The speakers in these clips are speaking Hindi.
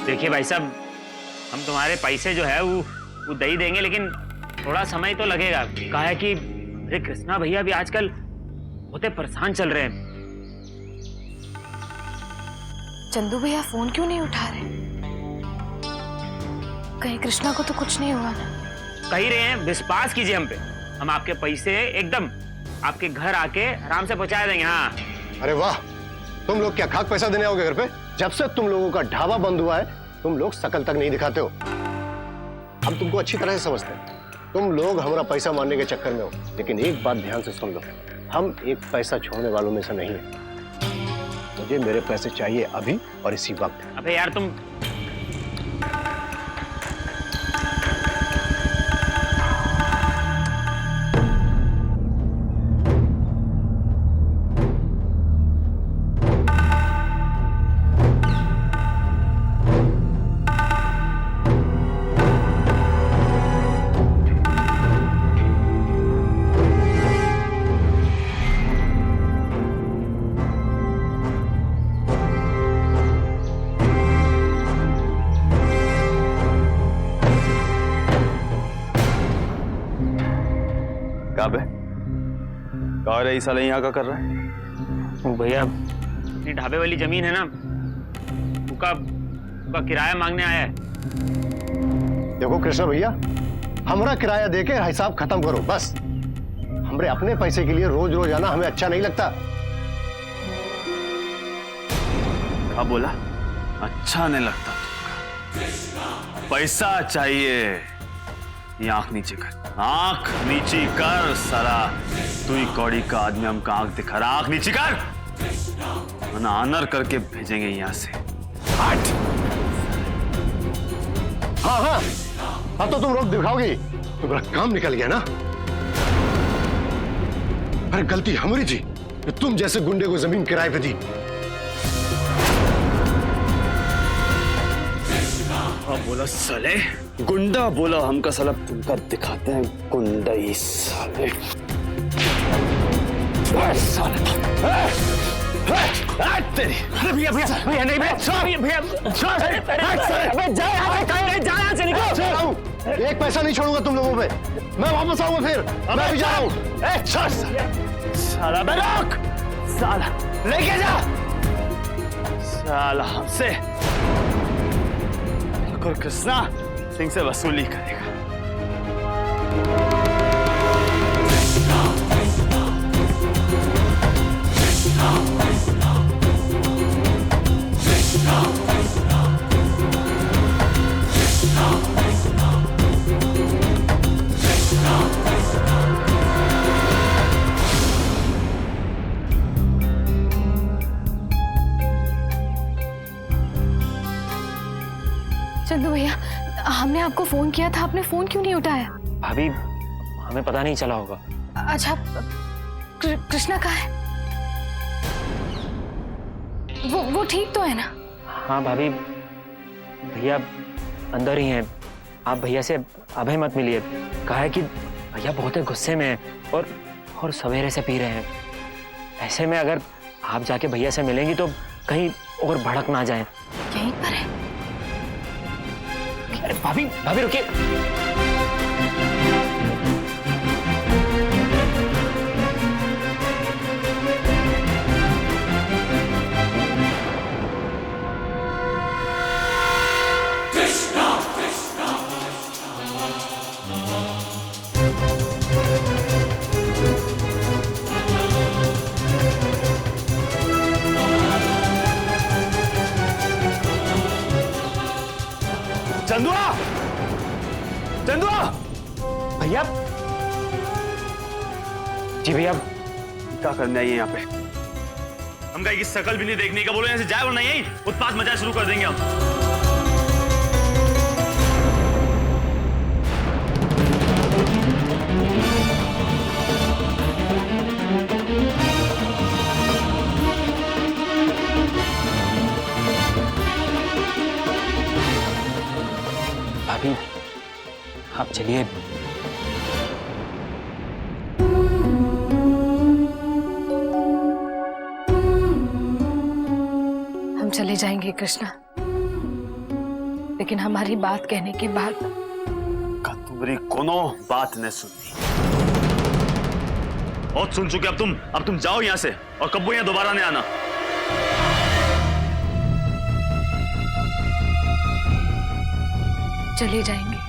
देखिए भाई साहब, हम तुम्हारे पैसे जो है वो दे ही देंगे, लेकिन थोड़ा समय तो लगेगा। कहा है कि अरे कृष्णा भैया भी आजकल बहुत परेशान चल रहे हैं। चंदू भैया फोन क्यों नहीं उठा रहे? कहीं कृष्णा को तो कुछ नहीं हुआ ना? कह रहे हैं विश्वास कीजिए हम पे, हम आपके पैसे एकदम आपके घर आके आराम से पहुंचा देंगे। हाँ। अरे वाह, तुम लोग क्या खाक पैसा देने आओगे घर पे? जब से तुम लोगों का ढाबा बंद हुआ है तुम लोग शकल तक नहीं दिखाते हो। हम तुमको अच्छी तरह से समझते हैं, तुम लोग हमारा पैसा मारने के चक्कर में हो। लेकिन एक बात ध्यान से सुन लो, हम एक पैसा छोड़ने वालों में से नहीं है। मुझे मेरे पैसे चाहिए अभी और इसी वक्त। अबे यार तुम कहा रही साला यहाँ का कर रहा है? भैया अपनी ढाबे वाली जमीन है ना, उसका किराया मांगने आया है। देखो कृष्णा भैया, हमारा किराया देके हिसाब खत्म करो बस। हमरे अपने पैसे के लिए रोज रोज आना हमें अच्छा नहीं लगता। क्या बोला? अच्छा नहीं लगता तुमको? पैसा चाहिए? ये आंख नीचे कर, आंख नीचे कर साला। तू ही कौड़ी का आदमी, हमका आंख दिखा रहा। आंख नीचे कर, वरना ऑनर करके भेजेंगे यहाँ से। हट। हाँ हाँ, अब तो तुम रोक दिखाओगी। तुम्हारा काम निकल गया ना। अरे गलती हमारी थी, तुम जैसे गुंडे को जमीन किराए पे दी। बोला साले गुंडा, बोला हमका साला तुमका दिखाते हैं गुंडा ही साले। तेरी अरे भैया भैया भैया नहीं भैया भैया जा से निकलो। एक पैसा नहीं छोड़ूंगा तुम लोगों पे। मैं वापस आऊंगा फिर। मैं भी जा रहा हूं। साला बेरोक, साला लेके जा। साला हमसे और कृष्णा सिंह से वसूली करेगा। चंदू भैया, हमने आपको फोन किया था, आपने फोन क्यों नहीं उठाया? भाभी हमें पता नहीं चला होगा। अच्छा, कृष्णा कहाँ है? वो ठीक तो है ना? हाँ भाभी, भैया अंदर ही हैं। आप भैया से अभय मत मिलिए। कहा है कि भैया बहुत गुस्से में हैं और सवेरे से पी रहे हैं। ऐसे में अगर आप जाके भैया से मिलेंगी तो कहीं और भड़क ना जाए। यहीं पर है? अरे भाभी भाभी रुकिए। चंदुआ, चंदुआ भैया। जी भैया। क्या करने आई है यहाँ पे? हम कहीं की शकल भी नहीं देखने का। बोलो यहाँ से जाए वरना यही उत्पात मचा शुरू कर देंगे हम। भाभी आप चलिए। हम चले जाएंगे कृष्णा, लेकिन हमारी बात कहने के बाद का तुम्हारी कोनो बात न सुननी। बहुत सुन चुके, अब तुम जाओ यहां से और कब्बू यहां दोबारा नहीं आना। चले जाएंगे,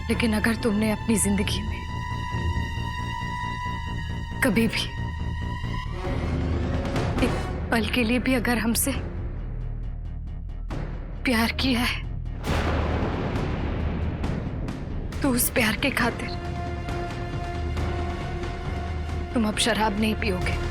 लेकिन अगर तुमने अपनी जिंदगी में कभी भी एक पल के लिए भी अगर हमसे प्यार किया है तो उस प्यार के खातिर तुम अब शराब नहीं पियोगे।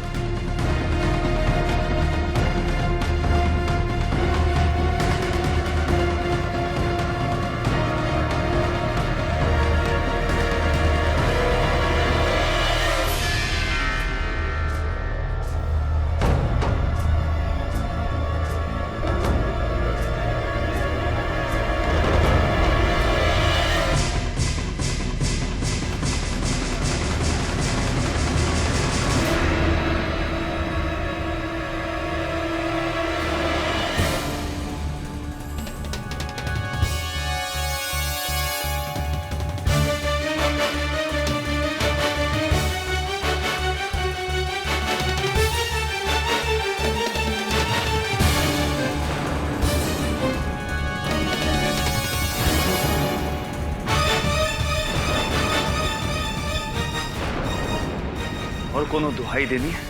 और कोनो दुहाई देनी है?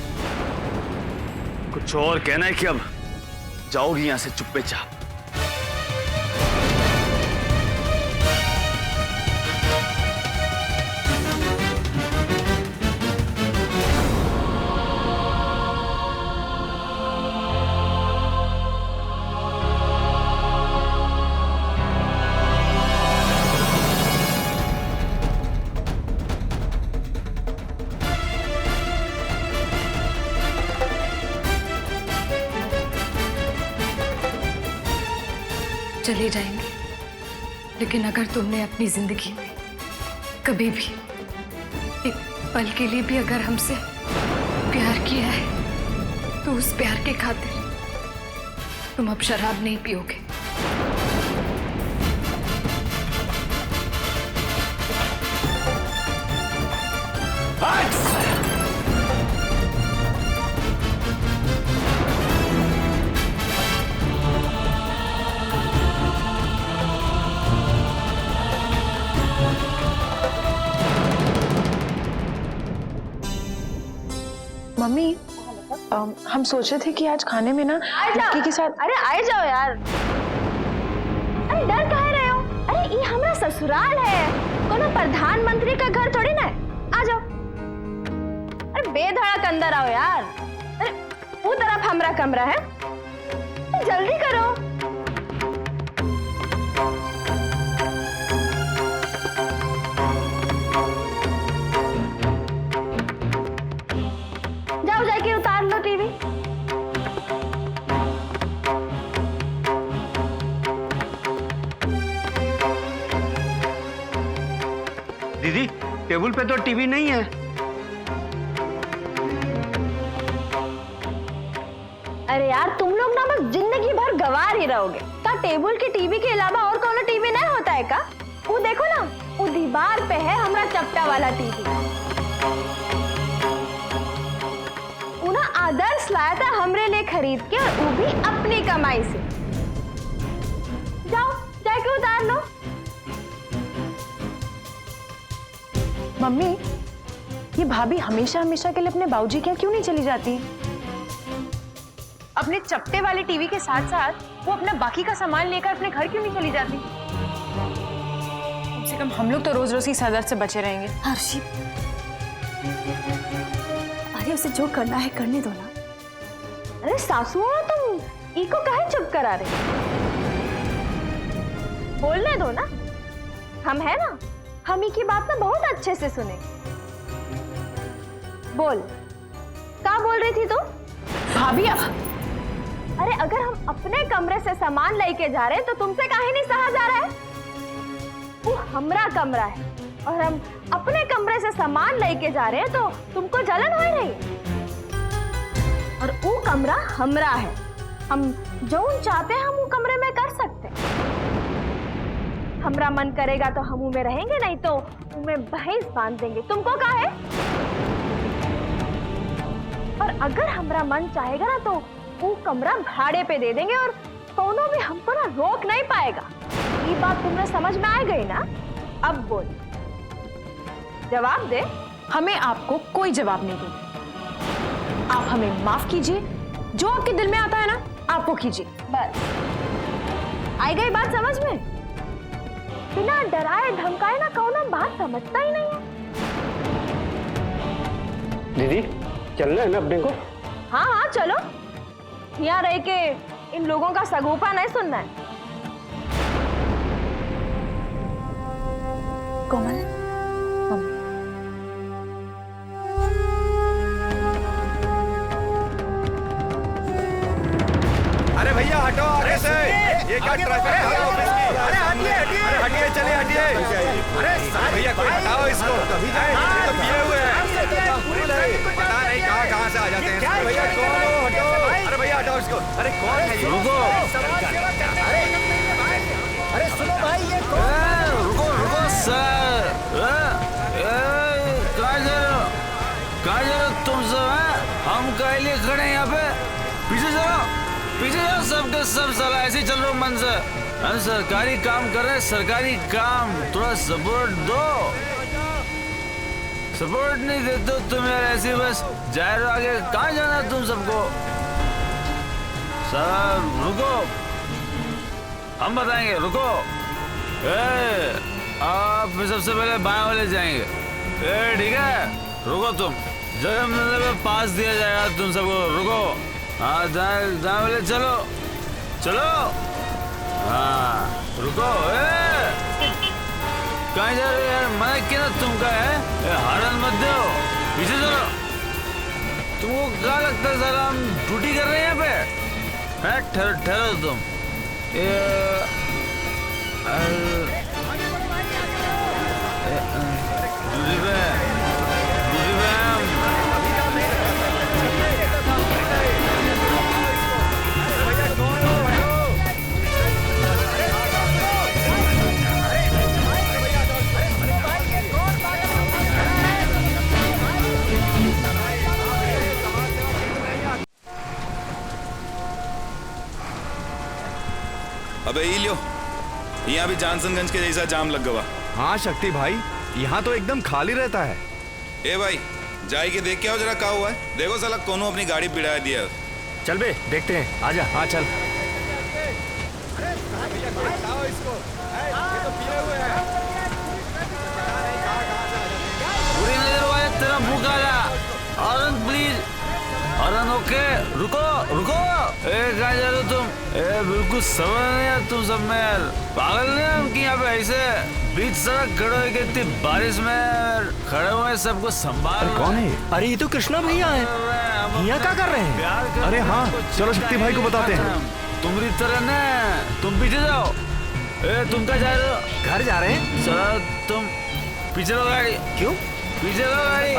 कुछ और कहना है कि अब जाओगी यहां से चुप्पे चाप? चले जाएंगे, लेकिन अगर तुमने अपनी जिंदगी में कभी भी एक पल के लिए भी अगर हमसे प्यार किया है तो उस प्यार के खातिर तुम अब शराब नहीं पियोगे। मम्मी, हम सोच रहे थे कि आज खाने में ना लड़की के साथ। अरे आए जाओ यार। अरे डर काहे रहे हो? अरे ये हमारा ससुराल है, कोनो प्रधानमंत्री का घर थोड़ी ना है। आ जाओ। अरे बेधड़क अंदर आओ यार। अरे वो तरफ हमारा कमरा है, जल्दी करो। जाओ जाके उतार लो टीवी। दीदी, टेबल पे तो टीवी नहीं है। अरे यार तुम लोग ना बस जिंदगी भर गवार ही रहोगे। का टेबल की टीवी के अलावा और कोनो टीवी नहीं होता है का? वो देखो ना, वो दीवार पे है हमारा चपटा वाला टीवी। उना आदर्श लाया था हमरे लिए खरीद के, और वो भी अपनी कमाई से। जाओ जाके उतार लो। मम्मी, ये भाभी हमेशा हमेशा के लिए अपने बाबूजी के यहाँ क्यों नहीं चली जाती? अपने चपटे वाले टीवी के साथ साथ वो अपना बाकी का सामान लेकर अपने घर क्यों नहीं चली जाती? कम से कम हम लोग तो रोज रोज की सदर से बचे रहेंगे। हर्षी, अरे उसे जो करना है करने दो ना। अरे सासू हो तुम, इको काहे चुप करा रहे? बोलने दो ना, हम है ना, हम ही की बात ना बहुत अच्छे से सुने। बोल, क्या बोल रही थी तू? भाभी, अरे अगर हम अपने कमरे से सामान लेके जा रहे हैं तो तुमसे काहे नहीं सहा जा रहा है? वो हमारा कमरा है और हम अपने कमरे से सामान लेके जा रहे हैं तो तुमको जलन हो रही है। और वो कमरा हमारा है, हम जो चाहते हैं हम वो कमरे में कर सकते हैं। हमरा मन करेगा तो हम में रहेंगे, नहीं तो में भैंस बांध देंगे। तुमको क्या है? और अगर हमरा मन चाहेगा ना तो वो कमरा भाड़े पे दे देंगे और कोनो भी हमको ना रोक नहीं पाएगा। ये बात तुम्हें समझ में आ गई ना? अब बोल, जवाब दे। हमें आपको कोई जवाब नहीं देना। आप हमें माफ कीजिए, जो आपके दिल में आता है ना आप वो कीजिए। बस आई गई बात समझ में? बिना डराए धमकाए ना कौन बात समझता ही नहीं है। दीदी चलना है ना अपने को? हाँ हाँ चलो, यहाँ रह के इन लोगों का सगोपा नहीं सुनना है। कोमल, अरे भैया हटो आगे से, ये क्या ट्रैफिक है ऑफिस की? अरे हटिए हटिए, अरे हटिए, चलिए हटिए। अरे भैया कोई हटाओ इसको, ये तो पिए हुए हैं, पता नहीं कहाँ से आ जाते हैं। भैया कौन हो? हटो, अरे भैया हटाओ इसको। अरे कौन है ये? रुको, अरे सुनो भाई, ये कौन? रुको सर। कहाँ जा रहे हो तुम सब? हम काहे लिए खड़े हैं यहाँ पे? पीछे जाओ सबके सब। साला ऐसे ही चल रहा हूँ मन से। हम सरकारी काम कर रहे हैं, सरकारी काम। थोड़ा सपोर्ट दो। सपोर्ट नहीं देते हो तुम यार, ऐसे बस जा रहे हो आगे। कहाँ जाना है तुम सबको? सर रुको, हम बताएंगे, रुको। आप सबसे पहले बाएं वाले जाएंगे, ठीक है? रुको तुम, जगह मिलने पे पास दिया जाएगा तुम सबको। रुको, हाँ दाएं वाले चलो चलो। हाँ रुको, कहाँ जा रहे हो यार? मना किया ना तुमका है, हारन मत दो, पीछे चलो। तुमको क्या लगता है सर हम ड्यूटी कर रहे हैं यहाँ पे? ठहरो तुम। अबे ये लियो, यहाँ भी जानसनगंज के जैसा जाम लग गया। हाँ शक्ति भाई, यहाँ तो एकदम खाली रहता है। ए भाई, जाए के देख के आओ जरा क्या हुआ है। देखो साला कोनो अपनी गाड़ी पिड़ा दिया। चल बे देखते हैं, आजा। हाँ चल। बुरी नजर वाले तेरा मुंह काला। औरन प्लीज, औरन ओके। रुको, कहाँ जा रहे हो तुम? बिल्कुल समझ नहीं यार तुम सब में यार। पागल नहीं हम कि यहाँ पे ऐसे बीच सड़क खड़े हो गए थी, बारिश में खड़े हुए सबको संभाल। कौन है? अरे ये तो कृष्णा भैया है। यहाँ क्या कर रहे हैं? अरे हाँ, चलो शक्ति भाई को बताते हैं। तुम्हारी तरह न, तुम पीछे जाओ। तुम क्या जा रहे हो? घर जा रहे हैं। चलो तुम पीछे लो गाड़ी। क्यों पीछे लो गाड़ी?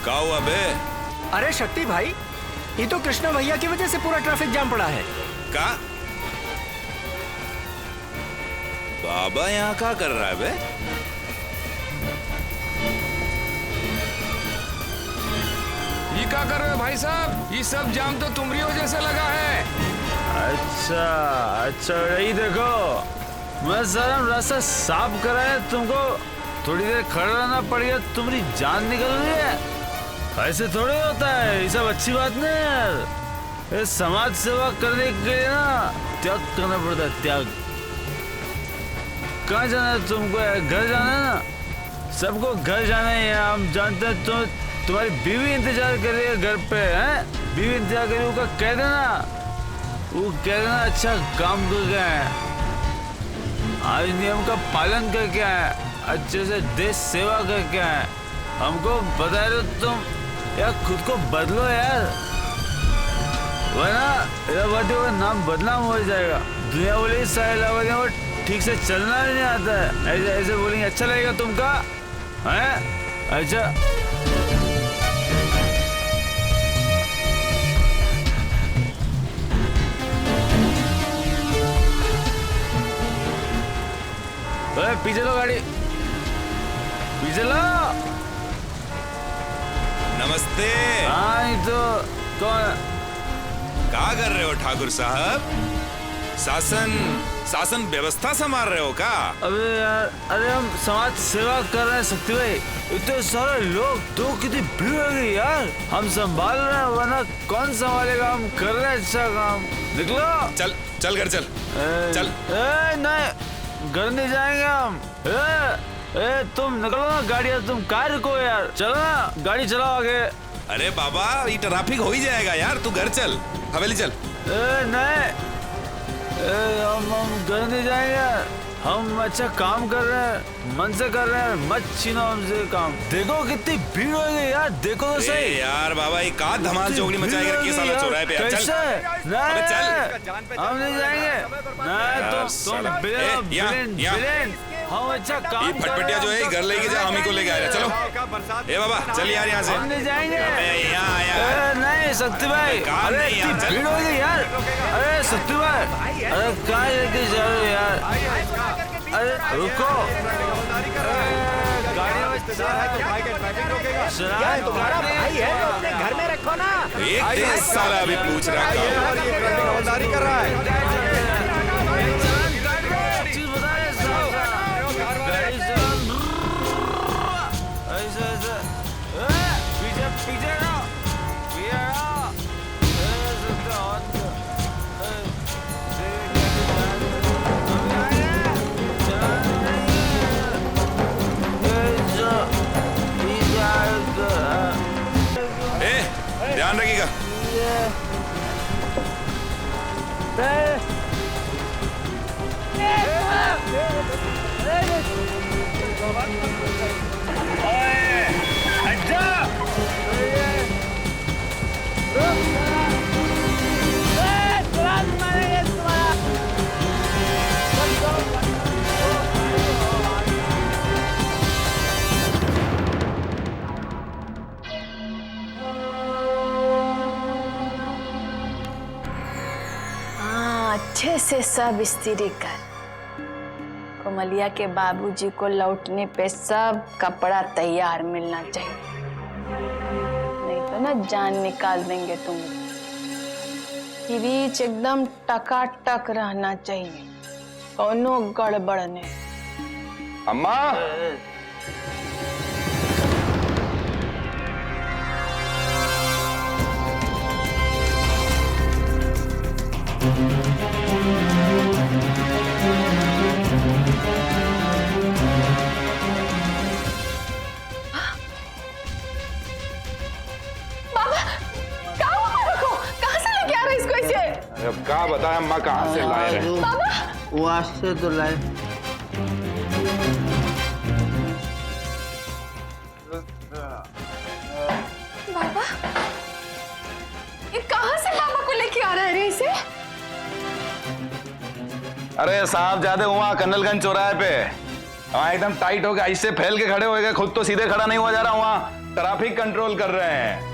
क्या हुआ बे? अरे शक्ति भाई, ये तो कृष्णा भैया की वजह से पूरा ट्रैफिक जाम पड़ा है। का बाबा यहाँ क्या कर रहा है बे? ये क्या कर रहे हो भाई साहब? ये सब जाम तो तुम्हारी वजह से लगा है। अच्छा यही देखो, मैं सारा रास्ता साफ करा है, तुमको थोड़ी देर खड़ा रहना पड़ेगा, तुम्हारी जान निकल रही है। ऐसे थोड़े होता है, ये सब अच्छी बात नहीं है यार। ये समाज सेवा करने के लिए ना त्याग करना पड़ता है, त्याग। कहाँ जाना है तुमको? घर जाना है ना? सबको घर जाना है। हम जानते हैं तुम्हारी बीवी इंतजार कर रही है घर पे, हैं? बीवी इंतजार कर रही है, वो कह देना, वो कह देना अच्छा काम करके आए, आज नियम का पालन करके आए, अच्छे से देश सेवा करके आए। हमको बता रहे हो तुम यार, खुद को बदलो यार, वरना इलाहाबादी का नाम बदनाम हो जाएगा। दुनिया बोलेगी सारे इलाहाबादी को ठीक से चलना नहीं आता है। ऐसे बोलेंगे अच्छा लगेगा तुमका? हैं? अच्छा पीछे लो गाड़ी, पीछे लो। नमस्ते। हाँ ये तो कौन? क्या कर रहे हो ठाकुर साहब? शासन व्यवस्था संभाल रहे हो का? अबे यार, अरे हम समाज सेवा कर रहे हैं शक्ति भाई। इतने सारे लोग, तो कितनी भीड़ हो गई यार। हम संभाल रहे हैं, वरना कौन संभालेगा? हम कर रहे हैं अच्छा काम। निकलो। चल चल घर चल। चल। नहीं, घर नहीं जाएंगे हम। तुम निकलो ना गाड़ी, तुम कार रुको यार। चलो ना, गाड़ी चलाओ आगे। अरे बाबा, ये ट्रैफिक हो ही जाएगा यार, तू घर चल, हवेली चल। नहीं, हम घर नहीं जाएंगे। हम अच्छा काम कर रहे हैं, मन से कर रहे हैं, मत छीनो हमसे काम। देखो कितनी भीड़ हो गई यार, देखो तो सही। यार बाबा, ये का धमाल चौकड़ी मचाएगा कि साला चौराहे पे? चल नहीं, चल, हम नहीं जाएंगे। तुम बिलेन, हम अच्छा काम। ये फटफटिया जो है घर लेके जा, हम ही को लेके आ रहे। चलो ए बाबा, चल यार यहाँ से। हम नहीं जाएंगे। यहाँ नहीं शक्ति भाई, अरे इतनी भीड़ हो गई यार। अरे शक्ति भाई, अरे कहाँ लेके जा रहे हो यार? अरे रुको, तुम्हारा भाई है तो अपने घर में रखो ना। एक साला अभी पूछ रहा है, कर रहा है। ध्यान रखिएगा। अच्छे से सब स्त्री कर। कोमलिया के बाबूजी को लौटने पे सब कपड़ा तैयार मिलना चाहिए, नहीं तो ना जान निकाल देंगे तुम। बीच एकदम टकाटक रहना चाहिए, कोनो गड़बड़ नहीं। अम्मा, अब क्या बताया अम्मा, कहाँ से लाए रहे? वो आज से तो लाए। बाबा, ये कहाँ से बाबा को लेके आ रहा है रे इसे? अरे साहब ज्यादा वहाँ कन्नलगंज चौराहे पे, वहाँ एकदम टाइट हो गया, ऐसे फैल के खड़े हो गए, खुद तो सीधे खड़ा नहीं हुआ जा रहा। वहाँ ट्रैफिक कंट्रोल कर रहे हैं।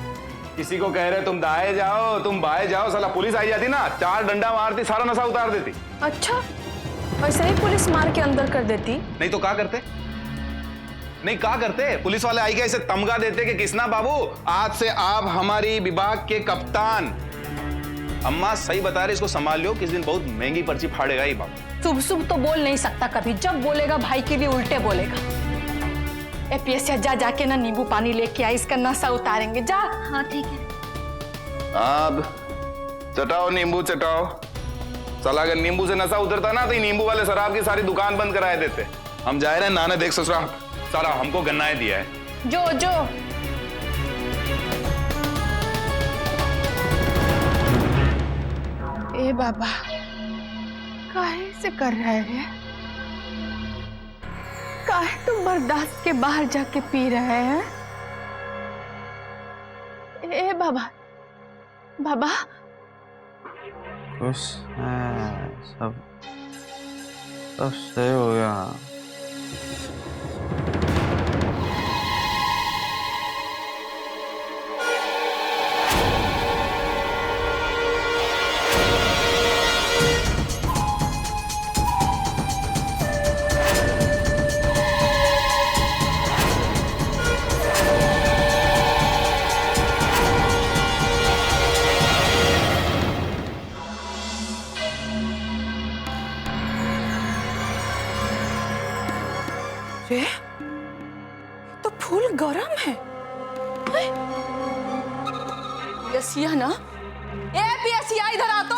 किसी को कह रहे तुम दाएं जाओ, तुम बाएं जाओ, साला पुलिस आई जाती ना, 4 डंडा मारती, सारा नशा उतार देती। अच्छा, वैसे ही पुलिस मार के अंदर कर देती? नहीं तो क्या करते? नहीं क्या करते? पुलिस वाले आई के ऐसे तमगा देते कि किसना बाबू, आज से आप हमारी विभाग के कप्तान। अम्मा सही बता रहे, इसको संभाल लो, किस दिन बहुत महंगी पर्ची फाड़ेगा ये बाबू। शुभ शुभ तो बोल नहीं सकता कभी, जब बोलेगा भाई के लिए उल्टे बोलेगा। एपीएस जा जाके ना नींबू पानी लेके आई, इसका नशा उतारेंगे। जा। हाँ ठीक है। अब चटाओ, नींबू चटाओ। साला अगर नींबू से नशा उतरता ना तो नींबू वाले शराब की सारी दुकान बंद कराए देते। हम जा रहे हैं नाने, देख ससुरा सारा हमको गन्नाए दिया है। जो जो ए बाबा, काहे से कर रहा है? काहे तुम बर्दाश्त के बाहर जाके पी रहे हैं? ए बाबा, बाबा खुश है, सब सही हो गया। पियसिया ना, ए पियसिया इधर आ तो।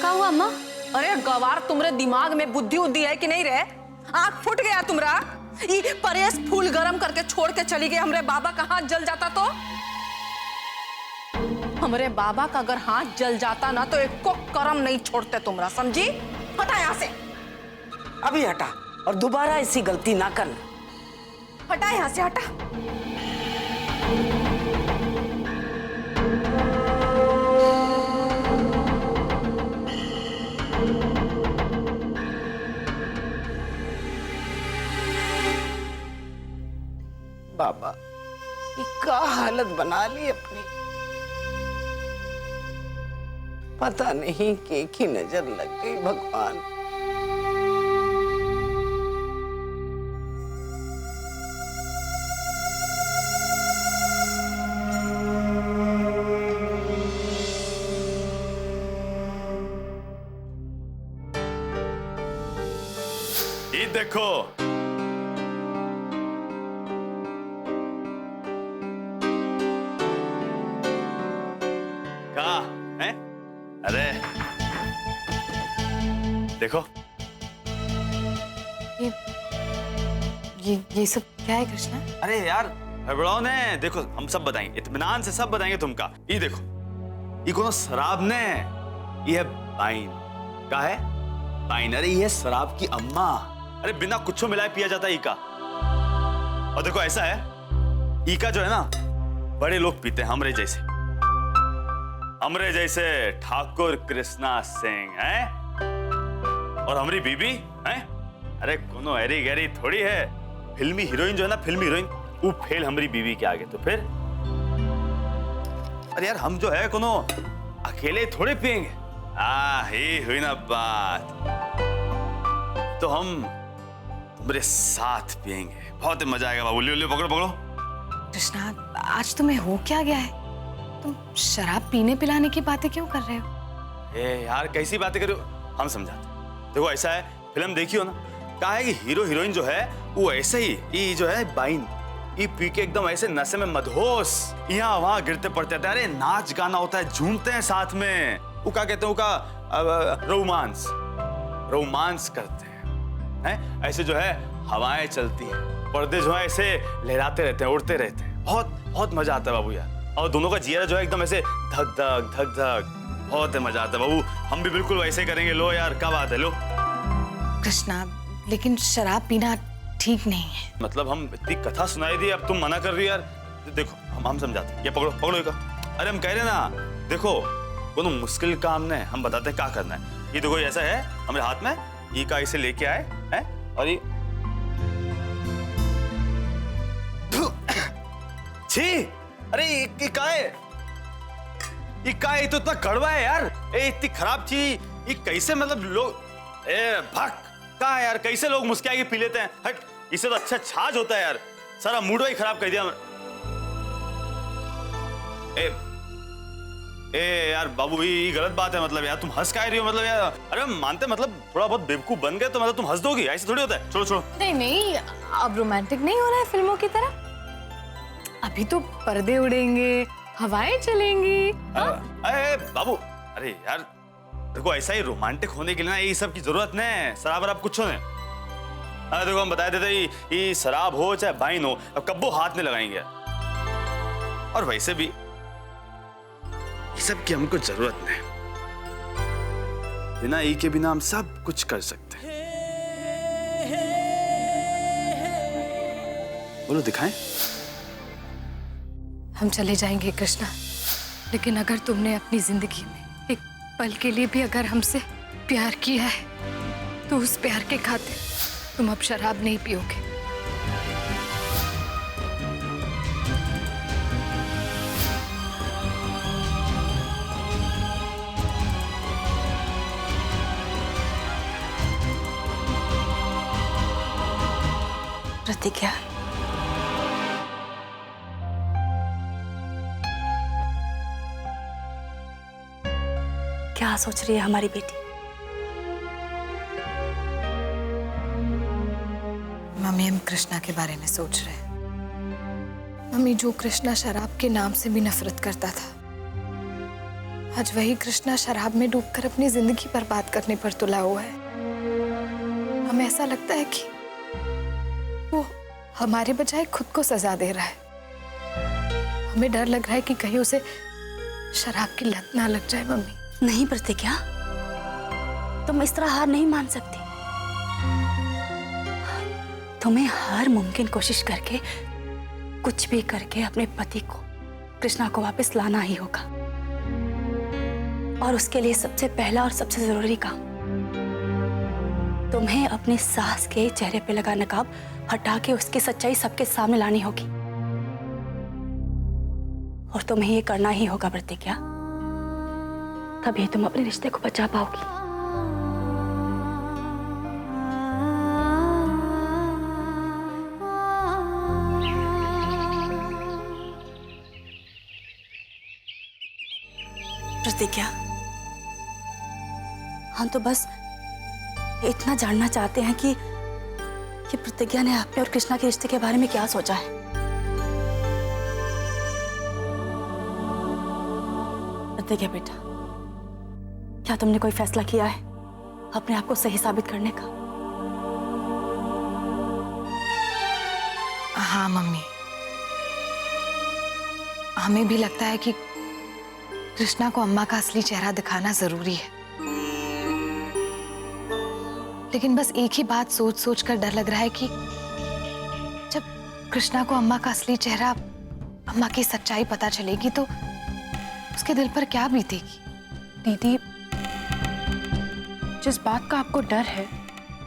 क्या हुआ अम्मा? अरे गवार, तुमरे दिमाग में बुद्धि उद्धि है कि नहीं रे? आंख फूट गया तुमरा? ये परेश फूल गरम करके छोड़ के चली गई, हमरे बाबा का हाथ जल जाता तो? हमरे बाबा का अगर हाथ जल जाता ना तो एक को करम नहीं छोड़ते तुमरा, समझी? हटा यहाँ से, अभी हटा, और दोबारा ऐसी गलती ना करना। हटा यहाँ से, हटा। बाबा, ये क्या हालत बना ली अपनी, पता नहीं के की नजर लग गई भगवान। ये देखो, कहा है? अरे देखो, ये सब क्या है कृष्णा? अरे यार हड़बड़ाओ ने, देखो हम सब बताएंगे, इत्मीनान से सब बताएंगे तुमका। ये देखो, ये कोनो शराब ने, ये है बाइन। का है? बाइन। अरे ये शराब की अम्मा। अरे बिना कुछ मिलाए पिया जाता है ईका। और देखो ऐसा है, ईका जो है ना, बड़े लोग पीते हैं, हमरे जैसे ठाकुर कृष्णा सिंह हैं, और हमारी बीबी हैं, अरे कोनो ऐरी गैरी थोड़ी है। फिल्मी हीरोइन जो है ना, फिल्मी हीरोइन, वो फेल हमारी बीबी के आगे। तो फिर अरे यार हम जो है कोनो अकेले थोड़े पिएंगे। ही हुई ना बात, तो हम तुम्हारे साथ पिएंगे, बहुत मजा आएगा बाबू। लियो लियो, पकड़ो पकड़ो। कृष्णा, आज तुम्हें हो क्या गया है? तुम शराब पीने पिलाने की बातें क्यों कर रहे हो? ए यार कैसी बातें कर रहे हो, हम समझाते। देखो ऐसा है, फिल्म देखी हो ना, कहा है कि हीरो हीरोइन जो है वो ऐसे ही, ये जो है बाइन, ये पी के एकदम ऐसे नशे में मदहोश यहाँ वहां गिरते पड़ते थे। अरे नाच गाना होता है, झूमते हैं साथ में, वो क्या कहते हैं, वो रोमांस करते हैं, ऐसे जो है हवाएं चलती हैं, पर्दे जो है ऐसे लहराते रहते हैं, उड़ते रहते हैं, बहुत बहुत मजा आता है बाबू यार। और दोनों का जिया जो है एकदम ऐसे धक धक धक धक, बहुत मजा आता है बाबू। हम भी बिल्कुल वैसे करेंगे। लो यार, क्या बात है, लो। कृष्णा, लेकिन शराब पीना ठीक नहीं है। मतलब हम इतनी कथा सुनाई दी, अब तुम मना कर रही हो यार। देखो हम समझाते हैं, ये पकड़ो पकड़ो ये का। अरे हम कह रहे ना, देखो कोनो मुश्किल काम नहीं, हम बताते हैं क्या करना है। ये देखो ऐसा है हमारे हाथ में, ये का इसे लेके आए हैं, और ये छी, अरे ये का है, ये का है, तो इतना कड़वा है यार, इतनी खराब चीज, ये कैसे मतलब लोग, भक का है यार, कैसे लोग मुस्कुरा के पी लेते हैं। हट, इससे तो अच्छा छाछ होता है यार, सारा मूड ही खराब कर दिया। यार बाबू, ये गलत बात है, मतलब यार तुम हंस का रही हो, मतलब यार, अरे मानते मतलब थोड़ा बहुत बेवकूफ बन गए तो मतलब तुम हंस दोगी, ऐसे थोड़ी होता है। छोड़ो छोड़ो। नहीं नहीं, अब रोमांटिक नहीं हो रहा है फिल्मों की तरह। अभी तो पर्दे उड़ेंगे, हवाएं चलेंगी। अरे बाबू, अरे यार देखो, ऐसा ही रोमांटिक होने के लिए ना ये सब की जरूरत नहीं है, शराब वराब कुछ नहीं। अरे देखो हम बता देते, ये शराब हो चाहे बाइन हो, अब कब्बो हाथ में लगाएंगे। और वैसे भी ये सब की हमको जरूरत नहीं, बिना ई के बिना हम सब कुछ कर सकते हैं। बोलो, दिखाएं? हम चले जाएंगे कृष्णा, लेकिन अगर तुमने अपनी जिंदगी में एक पल के लिए भी अगर हमसे प्यार किया है, तो उस प्यार के खातिर तुम अब शराब नहीं पियोगे। प्रतिज्ञा। क्या सोच रही है हमारी बेटी? मम्मी, हम कृष्णा के बारे में सोच रहे हैं। मम्मी, जो कृष्णा शराब के नाम से भी नफरत करता था, आज वही कृष्णा शराब में डूबकर अपनी जिंदगी बर्बाद करने पर तुला हुआ है। हमें ऐसा लगता है कि वो हमारे बजाय खुद को सजा दे रहा है। हमें डर लग रहा है कि कहीं उसे शराब की लत ना लग जाए। मम्मी, नहीं प्रतिज्ञा, तुम इस तरह हार नहीं मान सकती। तुम्हें हर मुमकिन कोशिश करके, कुछ भी करके अपने पति को, कृष्णा को वापस लाना ही होगा। और उसके लिए सबसे पहला और सबसे जरूरी काम, तुम्हें अपनी सास के चेहरे पे लगा नकाब हटा के उसकी सच्चाई सबके सामने लानी होगी। और तुम्हें ये करना ही होगा प्रतिज्ञा, तभी तुम अपने रिश्ते को बचा पाओगी। प्रतिज्ञा, हम तो बस इतना जानना चाहते हैं कि प्रतिज्ञा ने अपने और कृष्णा के रिश्ते के बारे में क्या सोचा है। प्रतिज्ञा बेटा, क्या तुमने कोई फैसला किया है अपने आप को सही साबित करने का? हाँ मम्मी, हमें भी लगता है कि कृष्णा को अम्मा का असली चेहरा दिखाना जरूरी है। लेकिन बस एक ही बात सोच सोच कर डर लग रहा है कि जब कृष्णा को अम्मा का असली चेहरा, अम्मा की सच्चाई पता चलेगी तो उसके दिल पर क्या बीतेगी। दीदी, जिस बात का आपको डर है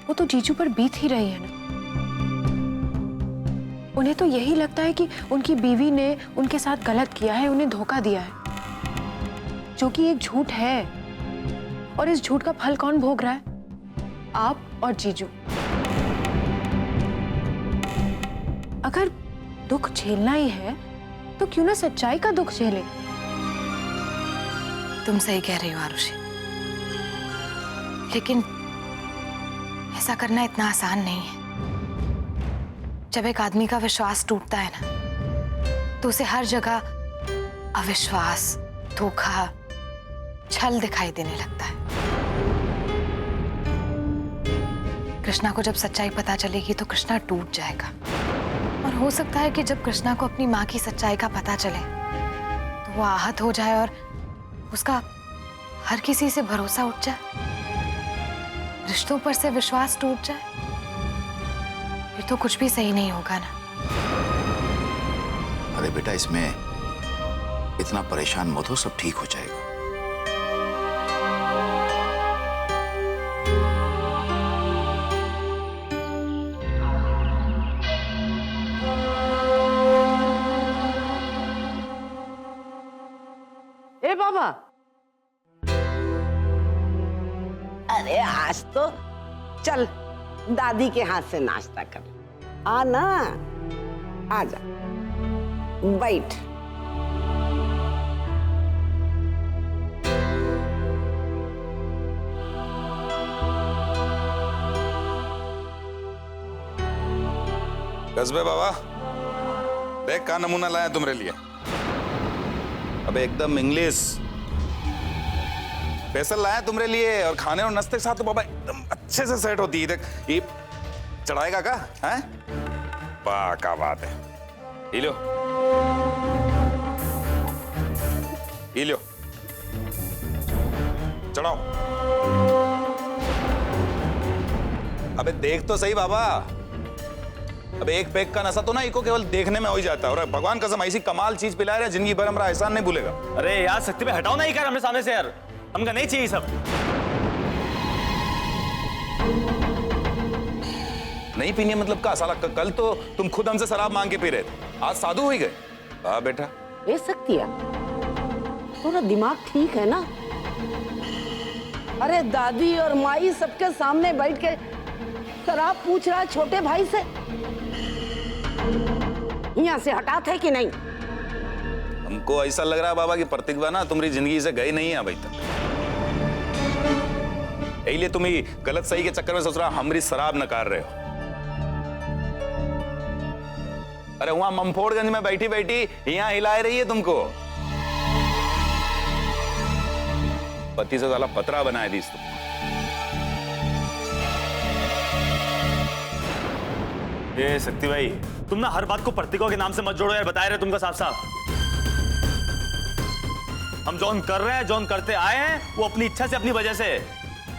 वो तो जीजू पर बीत ही रही है ना। उन्हें तो यही लगता है कि उनकी बीवी ने उनके साथ गलत किया है, उन्हें धोखा दिया है, जो कि एक झूठ है। और इस झूठ का फल कौन भोग रहा है? आप और जीजू। अगर दुख झेलना ही है तो क्यों ना सच्चाई का दुख झेले। तुम सही कह रही हो आरुषि, लेकिन ऐसा करना इतना आसान नहीं है। जब एक आदमी का विश्वास टूटता है ना, तो उसे हर जगह अविश्वास, धोखा, छल दिखाई देने लगता है। कृष्णा को जब सच्चाई पता चलेगी तो कृष्णा टूट जाएगा। और हो सकता है कि जब कृष्णा को अपनी माँ की सच्चाई का पता चले तो वो आहत हो जाए और उसका हर किसी से भरोसा उठ जाए, रिश्तों पर से विश्वास टूट जाए। फिर तो कुछ भी सही नहीं होगा ना। अरे बेटा, इसमें इतना परेशान मत हो, सब ठीक हो जाएगा। ए बाबा, अरे आज तो चल दादी के हाथ से नाश्ता कर। आ ना, आजा बैठ। कसबे बाबा, देख का नमूना लाया तुम्हारे लिए। अब एकदम इंग्लिश स्पेशल लाया तुम्हारे लिए, और खाने और नाश्ते के साथ तो बाबा एकदम अच्छे से सेट होती है। देख, ये चढ़ाएगा का है? वाह, क्या बात है। ये लो, ये लो, चढ़ाओ। अबे देख तो सही बाबा, अब एक पैक का नशा तो ना इको केवल देखने में हो ही जाता है। और भगवान कसम ऐसी कमाल चीज पिला रहे, जिंदगी भर हमारा एहसान नहीं भूलेगा। अरे यार शक्ति पे हटाओ ना ये कर हमने सामने से यार, हमका नहीं चाहिए सब। नहीं पीनी है मतलब का साला? कल तो तुम खुद हमसे शराब मांग के पी रहे थे, आज साधु हो ही गए। हाँ बेटा, ले सकती है, थोड़ा दिमाग ठीक है ना? अरे दादी और माई सबके सामने बैठ के शराब पूछ रहा है छोटे भाई से। यहाँ से हटाते है कि नहीं? हमको ऐसा लग रहा है बाबा कि प्रतिज्ञा ना तुम्हारी जिंदगी से गई नहीं है अभी तक। इसलिए तुम ही गलत सही के चक्कर में सोच रहा हमारी शराब नकार रहे हो। अरे वहां ममफोड़गंज में बैठी बैठी यहाँ हिलाए रही है तुमको। पति से साला पतरा बनाए दी तुम। ये शक्ति भाई, तुम ना हर बात को प्रतिकों के नाम से मत जोड़ो यार, बताए रहे तुमको साफ साफ। हम जौन कर रहे हैं, जौन करते आए हैं, वो अपनी इच्छा से, अपनी वजह से।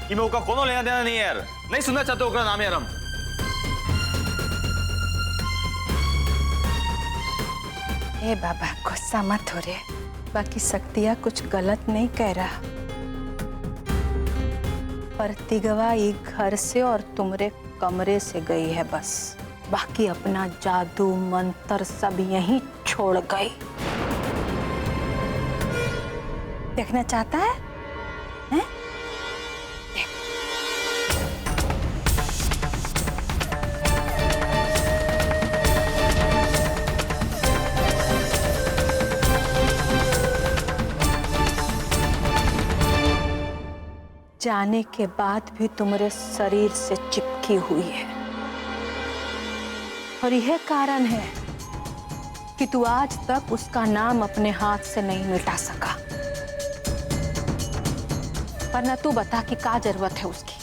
कि मैं उसका कोनो लेना देना नहीं है यार, नहीं सुनना चाहते उसका नाम यार हम। ए बाबा गुस्सा मत हो रे, बाकी शक्तिया कुछ गलत नहीं कह रहा। प्रतिगवा एक घर से और तुमरे कमरे से गई है बस, बाकी अपना जादू मंत्र सब यहीं छोड़ गई। देखना चाहता है, हैं? देख। जाने के बाद भी तुम्हारे शरीर से चिपकी हुई है, और यह कारण है कि तू आज तक उसका नाम अपने हाथ से नहीं मिटा सका। वरना तू बता कि क्या जरूरत है उसकी।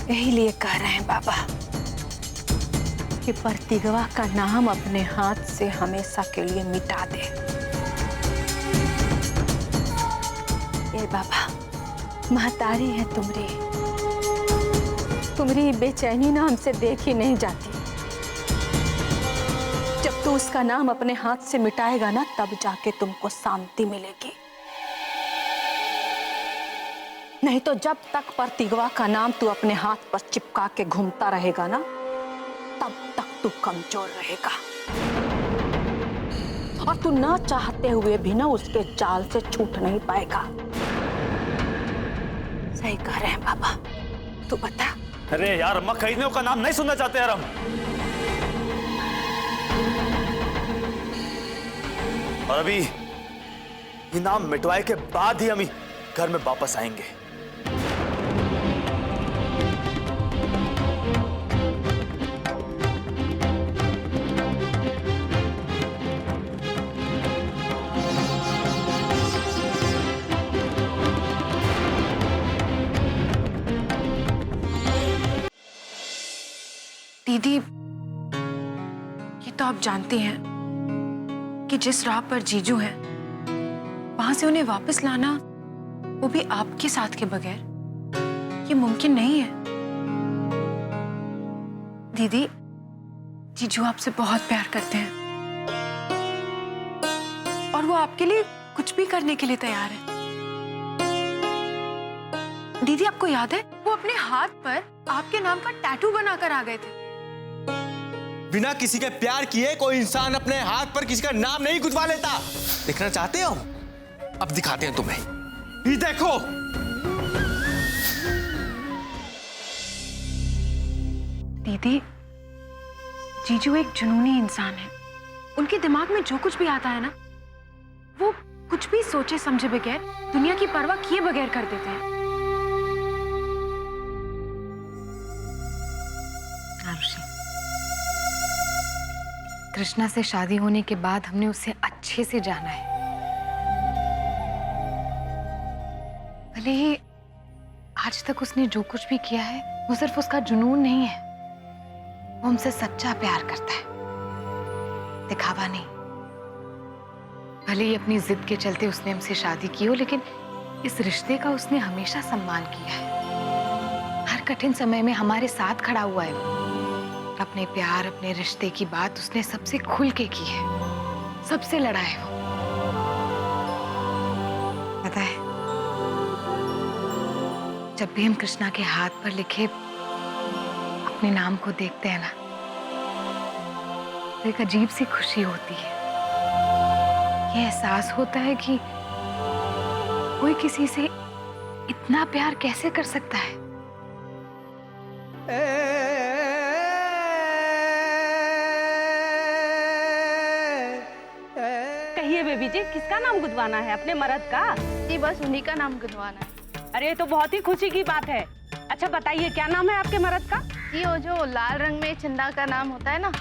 यही लिए कह रहे हैं बाबा कि प्रतिगवा का नाम अपने हाथ से हमेशा के लिए मिटा दे। ए बाबा, महतारी है तुम्हारी बेचैनी ना हमसे देखी नहीं जाती। जब तू उसका नाम अपने हाथ से मिटाएगा ना, तब जाके तुमको शांति मिलेगी। नहीं तो जब तक प्रतिगवा का नाम तू अपने हाथ पर चिपका के घूमता रहेगा ना, तब तक तू कमजोर रहेगा, और तू ना चाहते हुए भी ना उसके जाल से छूट नहीं पाएगा। सही कह रहे हैं बाबा, तू बता। अरे यार अम्मा, खरीदने का नाम नहीं सुनना चाहते यार हम। और अभी ये नाम मिटवाए के बाद ही हम घर में वापस आएंगे। दीदी, ये तो आप जानती हैं कि जिस राह पर जीजू हैं, वहां से उन्हें वापस लाना, वो भी आपके साथ के बगैर, ये मुमकिन नहीं है। दीदी, जीजू आपसे बहुत प्यार करते हैं और वो आपके लिए कुछ भी करने के लिए तैयार है। दीदी, आपको याद है वो अपने हाथ पर आपके नाम का टैटू बनाकर आ गए थे। बिना किसी के प्यार किए कोई इंसान अपने हाथ पर किसी का नाम नहीं गुदवा लेता। देखना चाहते हो? अब दिखाते हैं तुम्हें। ये देखो। दीदी, जीजू एक जुनूनी इंसान है। उनके दिमाग में जो कुछ भी आता है ना, वो कुछ भी सोचे समझे बगैर, दुनिया की परवाह किए बगैर कर देते हैं। कृष्णा से शादी होने के बाद हमने उसे अच्छे से जाना है। भले ही आज तक उसने जो कुछ भी किया है वो सिर्फ उसका जुनून नहीं है, वो हमसे सच्चा प्यार करता है, दिखावा नहीं। भले ही अपनी जिद के चलते उसने हमसे शादी की हो, लेकिन इस रिश्ते का उसने हमेशा सम्मान किया है। हर कठिन समय में हमारे साथ खड़ा हुआ है वो। अपने प्यार, अपने रिश्ते की बात उसने सबसे खुल के की है, सबसे लड़ा है वो। पता है, जब भी हम कृष्णा के हाथ पर लिखे अपने नाम को देखते हैं ना, तो एक अजीब सी खुशी होती है। ये एहसास होता है कि कोई किसी से इतना प्यार कैसे कर सकता है। बेबी जी, किसका नाम गुदवाना है? अपने मर्द का? जी बस उन्हीं का नाम गुदवाना है। अरे ये तो बहुत ही खुशी की बात है। अच्छा बताइए, क्या नाम है आपके मर्द का? जी वो जो लाल रंग में चंदा का नाम होता है ना,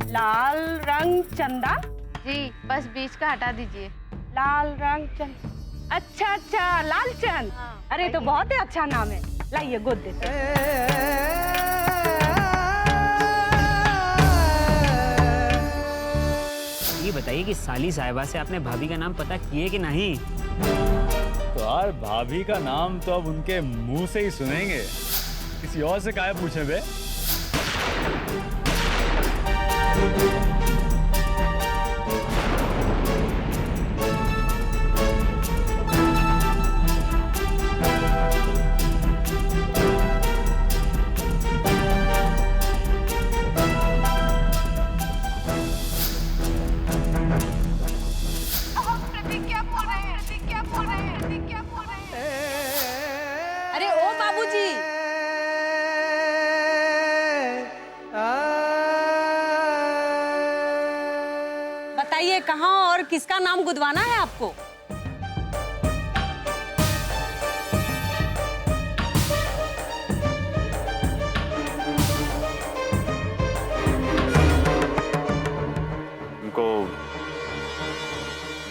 लाल रंग चंदा। जी बस बीच का हटा दीजिए। लाल रंग चंद। अच्छा अच्छा, लालचंद। अरे तो बहुत ही अच्छा नाम है। लाइए गोद देते। ये बताइए कि साली साहिबा से आपने भाभी का नाम पता किए कि नहीं? तो यार भाभी का नाम तो अब उनके मुंह से ही सुनेंगे, किसी और से काहे पूछे बे? अरे ओ बाबूजी, बताइए कहाँ और किसका नाम गुदवाना है आपको? उनको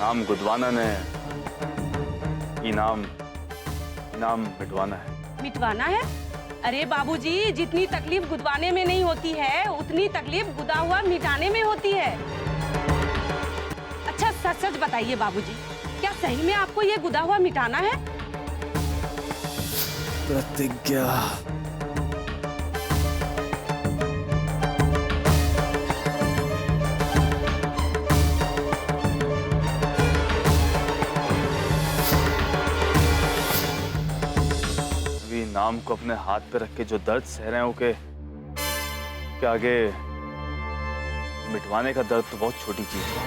नाम गुदवाना ने इनाम मिटवाना है। मिटवाना है? अरे बाबूजी, जितनी तकलीफ गुदवाने में नहीं होती है उतनी तकलीफ गुदा हुआ मिटाने में होती है। अच्छा सच सच बताइए बाबूजी, क्या सही में आपको ये गुदा हुआ मिटाना है? प्रतिज्ञा। नाम को अपने हाथ पे रख के जो दर्द सह रहे हैं के आगे मिटवाने का दर्द तो बहुत छोटी चीज है।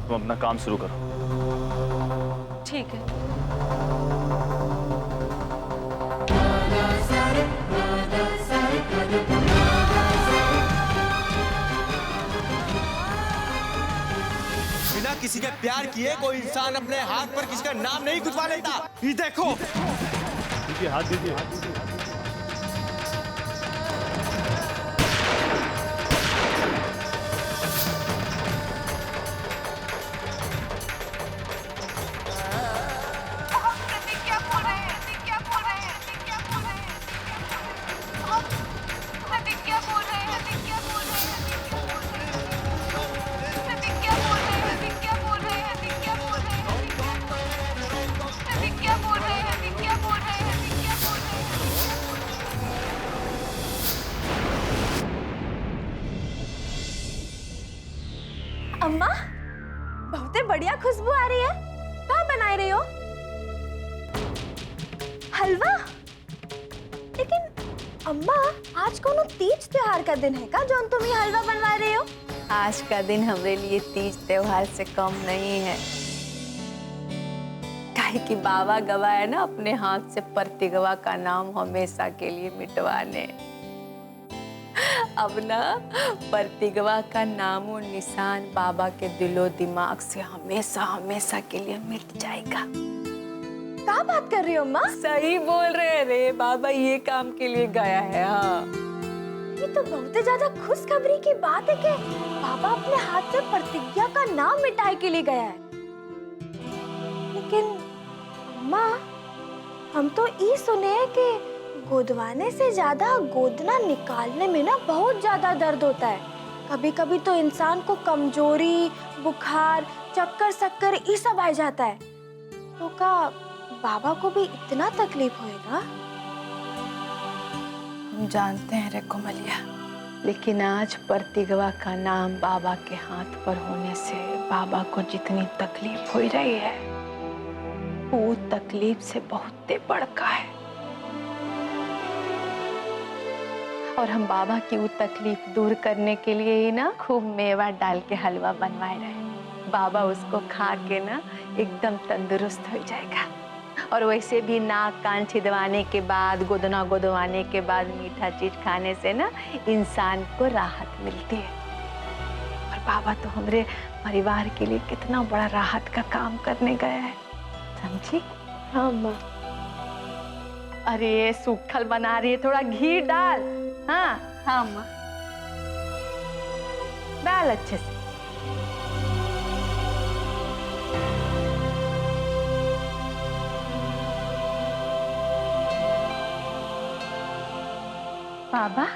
तुम अपना काम शुरू करो। ठीक है। बिना किसी के प्यार किए कोई इंसान अपने हाथ पर किसी का नाम नहीं गुदवा लेता। ये देखो। हाथ दीजिए। अम्मा, बहुते बढ़िया खुशबू आ रही है। क्या बना रही हो? हलवा? लेकिन अम्मा, आज कोनो तीज त्योहार का दिन है का जो तुम ये हलवा बनवा रही हो? आज का दिन हमारे लिए तीज त्योहार से कम नहीं है। काहे कि बाबा गवाए ना अपने हाथ से प्रतिगवा का नाम हमेशा के लिए मिटवाने। अब ना प्रतिगवा का नाम और निशान बाबा के दिलो दिमाग से हमेशा हमेशा के लिए मिट जाएगा। क्या बात कर रही हो अम्मा? सही बोल रहे रे, बाबा ये काम के लिए गया है। हाँ, ये तो बहुत ज्यादा खुशखबरी की बात है कि बाबा अपने हाथ से प्रतिज्ञा का नाम मिटाए के लिए गया है। लेकिन अम्मा, हम तो ये सुने हैं कि गोदवाने से ज्यादा गोदना निकालने में ना बहुत ज्यादा दर्द होता है। कभी कभी तो इंसान को कमजोरी, बुखार, चक्कर शक्कर ये सब आ जाता है। तो क्या बाबा को भी इतना तकलीफ होएगा? हम जानते हैं रे कोमलिया, लेकिन आज प्रतिगवा का नाम बाबा के हाथ पर होने से बाबा को जितनी तकलीफ हो रही है वो तकलीफ से बहुत बड़का है। और हम बाबा की वो तकलीफ दूर करने के लिए ही ना खूब मेवा डाल के हलवा बनवाए रहे। बाबा उसको खा के ना एकदम तंदुरुस्त हो जाएगा। और वैसे भी नाक कान छिदवाने के बाद, गोदना गोदवाने के बाद मीठा चीज खाने से ना इंसान को राहत मिलती है। और बाबा तो हमारे परिवार के लिए कितना बड़ा राहत का काम करने गया है, समझी? हाँ माँ। अरे सूखल बना रही है, थोड़ा घी डाल। हाँ हाँ अम्मा। डाल अच्छे से। बाबा